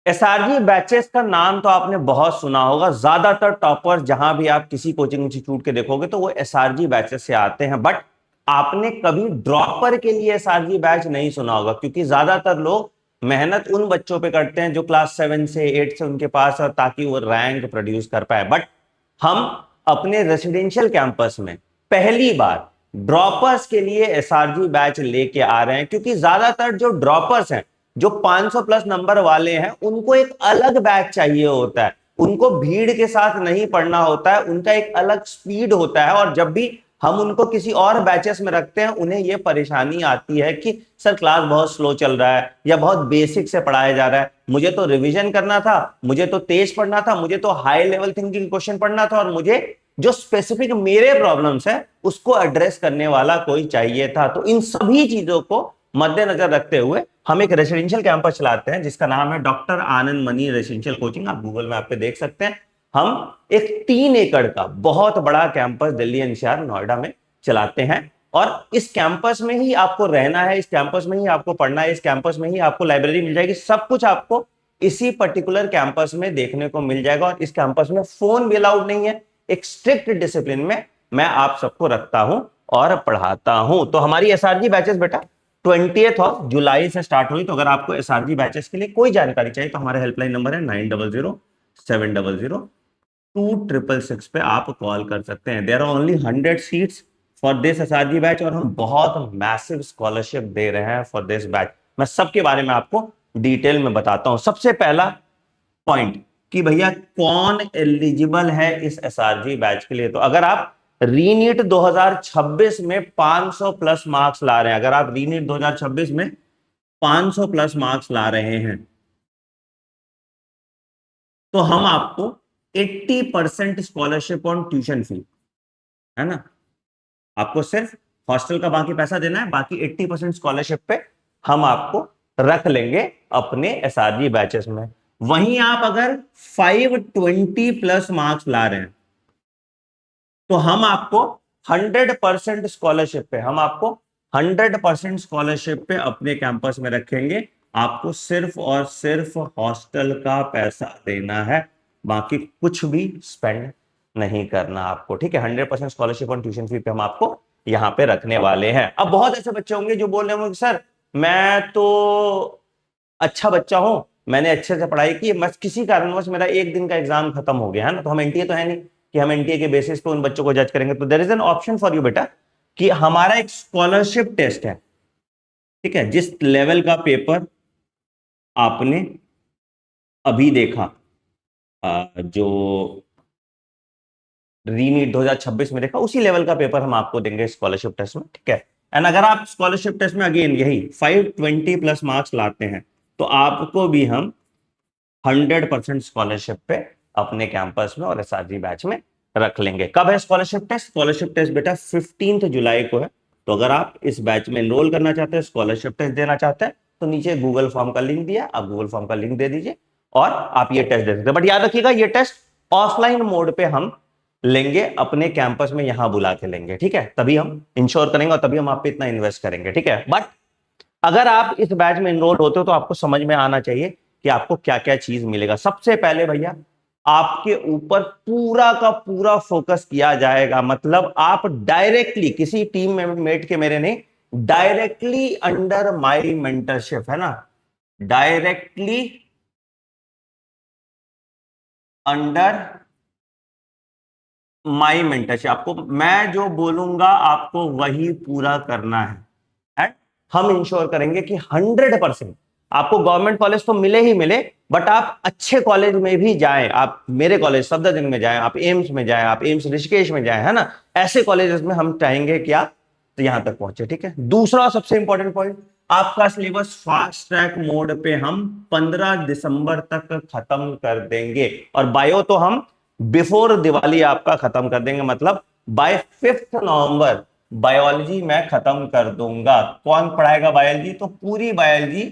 SRG batches का नाम तो आपने बहुत सुना होगा। ज्यादातर टॉपर जहां भी आप किसी कोचिंग इंस्टीट्यूट के देखोगे तो वो एसआरजी बैचेस से आते हैं, बट आपने कभी ड्रॉपर के लिए एसआरजी बैच नहीं सुना होगा, क्योंकि ज्यादातर लोग मेहनत उन बच्चों पे करते हैं जो क्लास 7 से 8 से उनके पास है, ताकि वो रैंक प्रोड्यूस कर पाए। बट हम अपने रेसिडेंशियल कैंपस में पहली बार ड्रॉपर्स के लिए एसआरजी बैच लेके आ रहे हैं, क्योंकि ज्यादातर जो ड्रॉपर्स हैं, जो 500 प्लस नंबर वाले हैं, उनको एक अलग बैच चाहिए होता है। उनको भीड़ के साथ नहीं पढ़ना होता है, उनका एक अलग स्पीड होता है। और जब भी हम उनको किसी और बैचेस में रखते हैं, उन्हें यह परेशानी आती है कि सर क्लास बहुत स्लो चल रहा है या बहुत बेसिक से पढ़ाया जा रहा है, मुझे तो रिवीजन करना था, मुझे तो तेज पढ़ना था, मुझे तो हाई लेवल थिंकिंग क्वेश्चन पढ़ना था, और मुझे जो स्पेसिफिक मेरे प्रॉब्लम्स है उसको एड्रेस करने वाला कोई चाहिए था। तो इन सभी चीजों को मद्देनजर रखते हुए हम एक रेसिडेंशियल कैंपस चलाते हैं जिसका नाम है डॉक्टर आनंद मनी रेसिडेंशियल कोचिंग। आप गूगल मैप पे देख सकते हैं। हम एक 3 एकड़ का बहुत बड़ा कैंपस दिल्ली एनसीआर नोएडा में चलाते हैं, और इस कैंपस में ही आपको रहना है, इस कैंपस में ही आपको पढ़ना है, इस कैंपस में ही आपको लाइब्रेरी मिल जाएगी, सब कुछ आपको इसी पर्टिकुलर कैंपस में देखने को मिल जाएगा। और इस कैंपस में फोन भी अलाउड नहीं है। एक स्ट्रिक्ट डिसिप्लिन में मैं आप सबको रखता हूं और पढ़ाता हूं। तो हमारी एसआरजी बैचेस बेटा 20 जुलाई से स्टार्ट हुई। तो अगर आपको एसआरजी बैचेस के लिए कोई जानकारी चाहिए तो हमारे हेल्पलाइन नंबर है 9007002666 पे आप कॉल कर सकते हैं। There are only 100 seats for this SRG batch, और हम बहुत मैसिव स्कॉलरशिप दे रहे हैं फॉर दिस बैच। मैं सबके बारे में आपको डिटेल में बताता हूं। सबसे पहला पॉइंट कि भैया कौन एलिजिबल है इस एसआरजी बैच के लिए। तो अगर आप रीनीट 2026 में 500 प्लस मार्क्स ला रहे हैं, अगर आप रीनीट 2026 में 500 प्लस मार्क्स ला रहे हैं, तो हम आपको 80% स्कॉलरशिप ऑन ट्यूशन फी, है ना, आपको सिर्फ हॉस्टल का बाकी पैसा देना है, बाकी 80% स्कॉलरशिप पे हम आपको रख लेंगे अपने एसआरजी बैचेस में। वहीं आप अगर 520 प्लस मार्क्स ला रहे हैं तो हम आपको 100% स्कॉलरशिप पे, हम आपको 100% स्कॉलरशिप पे अपने कैंपस में रखेंगे। आपको सिर्फ और सिर्फ हॉस्टल का पैसा देना है, बाकी कुछ भी स्पेंड नहीं करना आपको, ठीक है। 100% स्कॉलरशिप और ट्यूशन फी पे हम आपको यहां पे रखने वाले हैं। अब बहुत ऐसे बच्चे होंगे जो बोल रहे होंगे सर मैं तो अच्छा बच्चा हूं, मैंने अच्छे से पढ़ाई की, बस किसी कारणवश मेरा एक दिन का एग्जाम खत्म हो गया, है ना, तो हम एनटीए तो है नहीं कि हम एनटीए के बेसिस पे उन बच्चों को जज करेंगे। तो there is an option for you बेटा कि हमारा एक स्कॉलरशिप टेस्ट है, ठीक है। जिस लेवल का पेपर आपने अभी देखा, जो रीनीट 2026 में देखा, उसी लेवल का पेपर हम आपको देंगे स्कॉलरशिप टेस्ट में, ठीक है। एंड अगर आप स्कॉलरशिप टेस्ट में अगेन यही 520 प्लस मार्क्स लाते हैं तो आपको भी हम 100% स्कॉलरशिप पे अपने कैंपस में और एसआरजी बैच में रख लेंगे। कब है स्कॉलरशिप टेस्ट? स्कॉलरशिप टेस्ट बेटा 15 जुलाई को है। तो अगर आप इस बैच में एनरोल करना चाहते हैं, स्कॉलरशिप टेस्ट देना चाहते हैं, तो नीचे गूगल फॉर्म का लिंक दिया, आप गूगल फॉर्म का लिंक दे दीजिए और आप ये टेस्ट दे सकते हैं। बट याद रखिएगा ये टेस्ट ऑफलाइन मोड पे हम लेंगे, अपने कैंपस में यहां बुला के लेंगे, ठीक है। तभी हम इंश्योर करेंगे और तभी हम आप पे इतना इन्वेस्ट करेंगे, ठीक है। बट अगर आप इस बैच में एनरोल होते हो तो आपको समझ में आना चाहिए कि आपको क्या क्या चीज मिलेगा। सबसे पहले भैया आपके ऊपर पूरा का पूरा फोकस किया जाएगा, मतलब आप डायरेक्टली किसी टीम मेट के मेरे नहीं, डायरेक्टली अंडर माई मेंटरशिप, है ना, डायरेक्टली अंडर माई मेंटरशिप। आपको मैं जो बोलूंगा आपको वही पूरा करना है। एंड हम इंश्योर करेंगे कि 100% आपको गवर्नमेंट कॉलेज तो मिले ही मिले, बट आप अच्छे कॉलेज में भी जाएं। आप मेरे कॉलेज सफदरजंग में जाएं, आप एम्स में जाएं, आप एम्स ऋषिकेश में जाएं, है ना, ऐसे कॉलेजेस में हम चाहेंगे कि आप तो यहां तक पहुंचे, ठीक है। दूसरा सबसे इंपॉर्टेंट पॉइंट, आपका सिलेबस फास्ट ट्रैक मोड पे हम 15 दिसंबर तक खत्म कर देंगे, और बायो तो हम बिफोर दिवाली आपका खत्म कर देंगे, मतलब बाय 5 नवंबर बायोलॉजी मैं खत्म कर दूंगा। कौन पढ़ाएगा बायोलॉजी? तो पूरी बायोलॉजी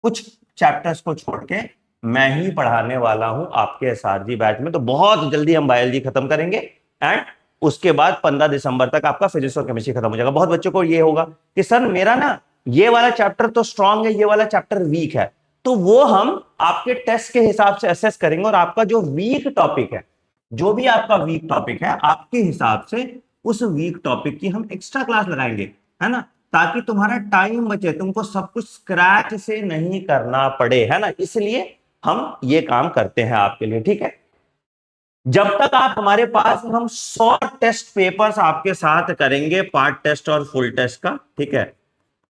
कुछ चैप्टर्स को छोड़ के मैं ही पढ़ाने वाला हूं आपके एसआरजी बैच में। तो बहुत जल्दी हम बायोलॉजी खत्म करेंगे एंड उसके बाद 15 दिसंबर तक आपका फिजिक्स और केमिस्ट्री खत्म हो जाएगा। बहुत बच्चों को ये होगा कि सर मेरा ना ये वाला चैप्टर तो स्ट्रांग है, ये वाला चैप्टर वीक है, तो वो हम आपके टेस्ट के हिसाब से असेस करेंगे और आपका जो वीक टॉपिक है, जो भी आपका वीक टॉपिक है, आपके हिसाब से उस वीक टॉपिक की हम एक्स्ट्रा क्लास लगाएंगे, है ना, ताकि तुम्हारा टाइम बचे, तुमको सब कुछ स्क्रैच से नहीं करना पड़े, है ना, इसलिए हम ये काम करते हैं आपके लिए, ठीक है। जब तक आप हमारे पास, हम 100 टेस्ट पेपर्स आपके साथ करेंगे, पार्ट टेस्ट और फुल टेस्ट का, ठीक है।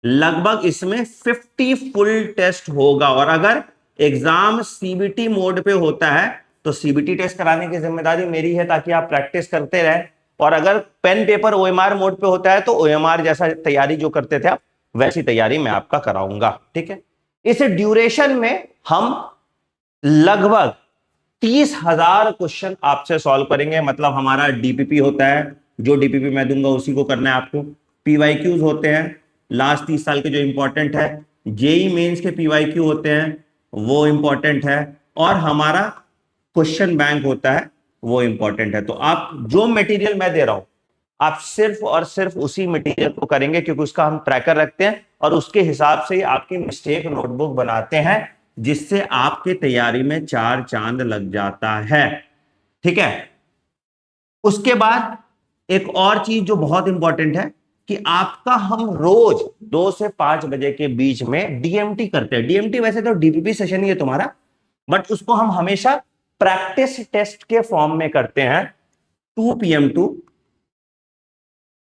लगभग इसमें 50 फुल टेस्ट होगा, और अगर एग्जाम सीबीटी मोड पे होता है तो सीबीटी टेस्ट कराने की जिम्मेदारी मेरी है, ताकि आप प्रैक्टिस करते रहें। और अगर पेन पेपर ओएमआर मोड पे होता है तो ओएमआर जैसा तैयारी जो करते थे आप, वैसी तैयारी मैं आपका कराऊंगा, ठीक है। इस ड्यूरेशन में हम लगभग 30,000 क्वेश्चन आपसे सॉल्व करेंगे। मतलब हमारा डीपीपी होता है, जो डीपीपी मैं दूंगा उसी को करना है आपको। पीवाईक्यूज होते हैं लास्ट 30 साल के जो इंपॉर्टेंट है, जेई मेंस के पीवाईक्यू होते हैं, वो इंपॉर्टेंट है, और हमारा क्वेश्चन बैंक होता है, वो इंपॉर्टेंट है। तो आप जो मटेरियल मैं दे रहा हूं, आप सिर्फ और सिर्फ उसी मटेरियल को करेंगे, क्योंकि उसका हम ट्रैकर रखते हैं और उसके हिसाब से आपकी मिस्टेक नोटबुक बनाते हैं, जिससे आपके तैयारी में 4 चांद लग जाता है, ठीक है। उसके बाद एक और चीज जो बहुत इंपॉर्टेंट है, कि आपका हम रोज 2 से 5 बजे के बीच में डीएमटी करते हैं। डीएमटी वैसे तो डीपीपी सेशन ही है तुम्हारा, बट उसको हम हमेशा प्रैक्टिस टेस्ट के फॉर्म में करते हैं, 2 PM टू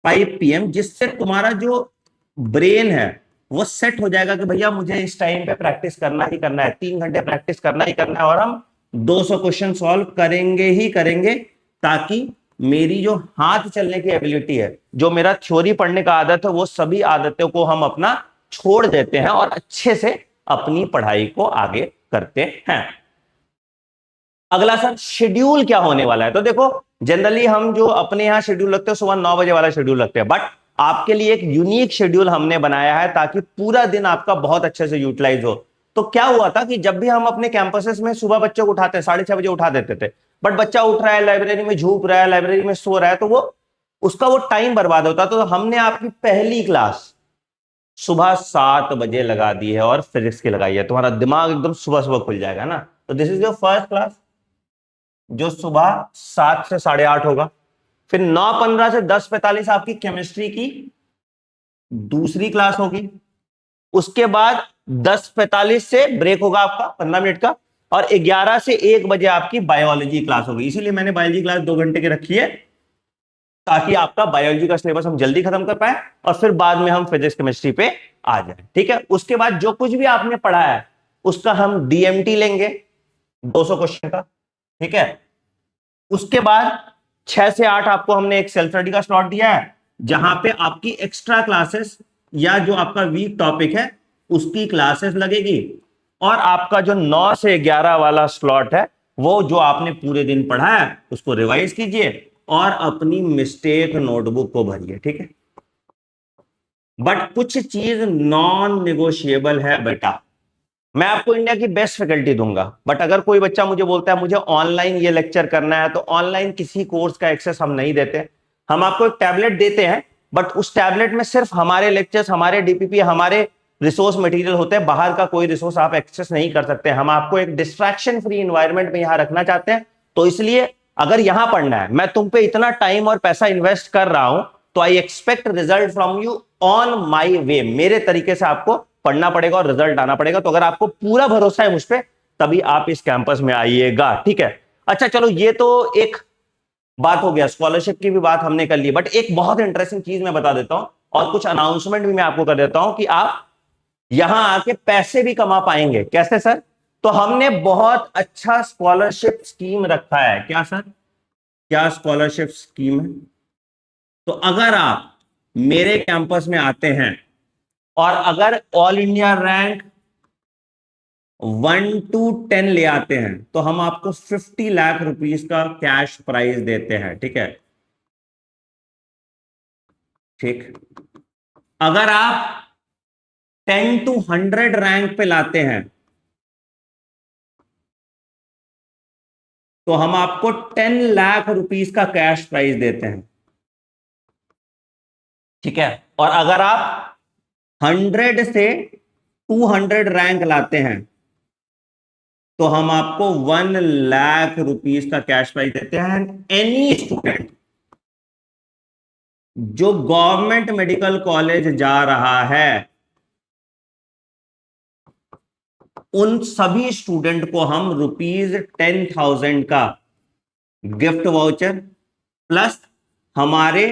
5 PM, जिससे तुम्हारा जो ब्रेन है वो सेट हो जाएगा कि भैया मुझे इस टाइम पे प्रैक्टिस करना ही करना है, 3 घंटे प्रैक्टिस करना ही करना है, और हम 200 क्वेश्चन सॉल्व करेंगे ही करेंगे, ताकि मेरी जो हाथ चलने की एबिलिटी है, जो मेरा थ्योरी पढ़ने का आदत है, वो सभी आदतों को हम अपना छोड़ देते हैं और अच्छे से अपनी पढ़ाई को आगे करते हैं। अगला सर, शेड्यूल क्या होने वाला है? तो देखो, जनरली हम जो अपने यहां शेड्यूल रखते हैं, सुबह 9 बजे वाला शेड्यूल रखते हैं, बट आपके लिए एक यूनिक शेड्यूल हमने बनाया है, ताकि पूरा दिन आपका बहुत अच्छे से यूटिलाइज हो। तो क्या हुआ था कि जब भी हम अपने कैंपसेस में सुबह बच्चों को उठाते हैं, 6:30 बजे उठा देते थे, बट बच्चा उठ रहा है, लाइब्रेरी में झूप रहा है, लाइब्रेरी में सो रहा है, तो वो उसका वो टाइम बर्बाद होता। तो हमने आपकी पहली क्लास सुबह 7 बजे लगा दी है, और फिजिक्स की लगाई है। तुम्हारा दिमाग एकदम सुबह सुबह खुल जाएगा ना। तो this is your first class, जो सुबह 7 से 8:30 होगा। फिर 9:15 से 10:45 आपकी केमिस्ट्री की दूसरी क्लास होगी। उसके बाद 10:45 से ब्रेक होगा आपका 15 मिनट का, और 11 से 1 बजे आपकी बायोलॉजी क्लास होगी। इसीलिए मैंने बायोलॉजी क्लास 2 घंटे की रखी है, ताकि आपका बायोलॉजी का सिलेबस हम जल्दी खत्म कर पाए, और फिर बाद में हम फिजिक्स केमिस्ट्री पे आ जाए, ठीक है। उसके बाद जो कुछ भी आपने पढ़ा है उसका हम डीएमटी लेंगे, 200 क्वेश्चन का, ठीक है। उसके बाद 6 से 8 आपको हमने एक सेल्फ स्टडी का स्लॉट दिया है, जहां पे आपकी एक्स्ट्रा क्लासेस या जो आपका वीक टॉपिक है उसकी क्लासेस लगेगी। और आपका जो 9 से 11 वाला स्लॉट है, वो जो आपने पूरे दिन पढ़ा है उसको रिवाइज कीजिए और अपनी मिस्टेक नोटबुक को भरिए, ठीक है। बट कुछ चीज नॉन निगोशिएबल है बेटा। मैं आपको इंडिया की बेस्ट फैकल्टी दूंगा, बट अगर कोई बच्चा मुझे बोलता है मुझे ऑनलाइन ये लेक्चर करना है, तो ऑनलाइन किसी कोर्स का एक्सेस हम नहीं देते। हम आपको एक टैबलेट देते हैं, बट उस टैबलेट में सिर्फ हमारे लेक्चर्स, हमारे डीपीपी, हमारे रिसोर्स मटेरियल होते हैं। बाहर का कोई रिसोर्स आप एक्सेस नहीं कर सकते। हम आपको एक डिस्ट्रैक्शन फ्री एनवायरनमेंट में यहां रखना चाहते हैं। तो इसलिए अगर यहां पढ़ना है, मैं तुम पे इतना टाइम और पैसा इन्वेस्ट कर रहा हूं, तो I expect result from you on my way. मेरे तरीके से आपको पढ़ना पड़ेगा और रिजल्ट आना पड़ेगा। तो अगर आपको पूरा भरोसा है मुझ पर, तभी आप इस कैंपस में आइएगा, ठीक है। अच्छा चलो, ये तो एक बात हो गया, स्कॉलरशिप की भी बात हमने कर ली। बट एक बहुत इंटरेस्टिंग चीज मैं बता देता हूं, और कुछ अनाउंसमेंट भी मैं आपको कर देता हूं, कि आप यहां आके पैसे भी कमा पाएंगे। कैसे सर? तो हमने बहुत अच्छा स्कॉलरशिप स्कीम रखा है। क्या सर? क्या स्कॉलरशिप स्कीम है? तो अगर आप मेरे कैंपस में आते हैं और अगर ऑल इंडिया रैंक 1 to 10 ले आते हैं, तो हम आपको 50 लाख रुपीस का कैश प्राइज देते हैं, ठीक है। ठीक, अगर आप 10 to 100 रैंक पे लाते हैं, तो हम आपको 10 लाख रुपीस का कैश प्राइज देते हैं, ठीक है। और अगर आप 100 से 200 रैंक लाते हैं, तो हम आपको 1 लाख रुपीस का कैश प्राइज देते हैं। एनी स्टूडेंट जो गवर्नमेंट मेडिकल कॉलेज जा रहा है, उन सभी स्टूडेंट को हम ₹10,000 का गिफ्ट वाउचर प्लस हमारे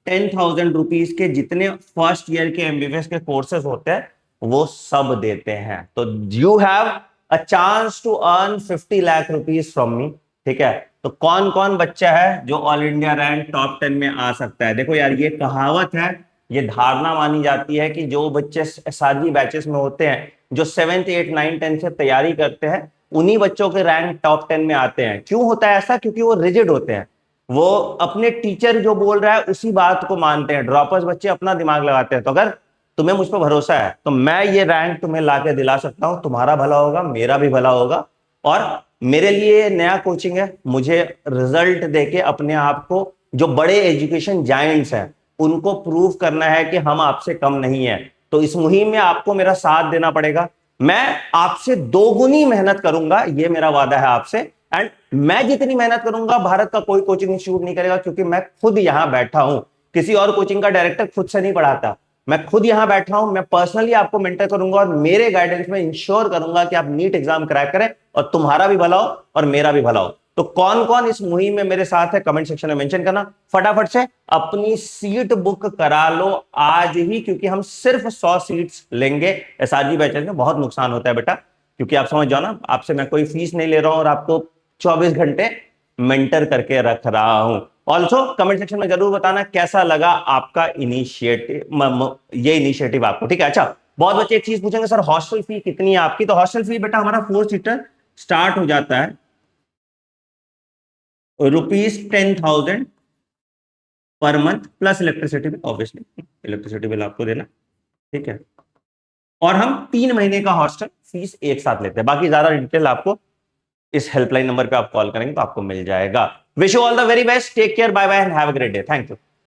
10,000 रुपीज के जितने फर्स्ट ईयर के एमबीबीएस के कोर्सेज होते हैं वो सब देते हैं। तो you have a chance to earn 50 lakh rupees from me. ठीक है, तो कौन कौन बच्चा है जो ऑल इंडिया रैंक टॉप 10 में आ सकता है? देखो यार, ये कहावत है, ये धारणा मानी जाती है कि जो बच्चे एसआरजी बैचेस में होते हैं, जो 7th 8th 9th 10th से तैयारी करते हैं, उन्हीं बच्चों के रैंक टॉप 10 में आते हैं। क्यों होता है ऐसा? क्योंकि वो रिजिड होते हैं, वो अपने टीचर जो बोल रहा है उसी बात को मानते हैं। ड्रॉपर्स बच्चे अपना दिमाग लगाते हैं। तो अगर तुम्हें मुझ पर भरोसा है तो मैं ये रैंक तुम्हें लाके दिला सकता हूं। तुम्हारा भला होगा, मेरा भी भला होगा। और मेरे लिए नया कोचिंग है, मुझे रिजल्ट देके अपने आप को, जो बड़े एजुकेशन जायंट्स हैं, उनको प्रूव करना है कि हम आपसे कम नहीं है। तो इस मुहिम में आपको मेरा साथ देना पड़ेगा। मैं आपसे दोगुनी मेहनत करूंगा, ये मेरा वादा है आपसे। एंड मैं जितनी मेहनत करूंगा भारत का कोई कोचिंग इंस्टीट्यूट नहीं करेगा, क्योंकि मैं खुद यहां बैठा हूं। किसी और कोचिंग का डायरेक्टर खुद से नहीं पढ़ाता, मैं खुद यहां बैठा हूं। मैं पर्सनली आपको मेंटर करूंगा और मेरे गाइडेंस में इंश्योर करूंगा कि आप नीट एग्जाम क्रैक करें और तुम्हारा भी भला हो और मेरा भी भला हो। तो कौन कौन इस मुहिम में मेरे साथ है, कमेंट सेक्शन में मेंशन करना। फटाफट से अपनी सीट बुक करा लो आज ही, क्योंकि हम सिर्फ 100 सीट्स लेंगे। एसआरजी बैचेस में बहुत नुकसान होता है बेटा, क्योंकि आप समझ जाओ ना, आपसे मैं कोई फीस नहीं ले रहा हूं और आपको 24 घंटे मेंटर करके रख रहा हूं। ऑल्सो कमेंट सेक्शन में जरूर बताना कैसा लगा आपका इनिशिएटिव, ये इनिशिएटिव आपको। ठीक है, अच्छा, बहुत बच्चे एक चीज पूछेंगे, सर हॉस्टल फी कितनी है आपकी? तो हॉस्टल फी बेटा हमारा 4 सीटर स्टार्ट हो जाता है ₹10,000 per month plus electricity bill. Obviously electricity bill आपको देना। ठीक है, और हम 3 महीने का हॉस्टल फीस एक साथ लेते हैं। बाकी ज्यादा डिटेल आपको इस हेल्पलाइन नंबर पे आप कॉल करेंगे तो आपको मिल जाएगा। Wish you all the very best, take care, bye bye and have a great day. Thank you.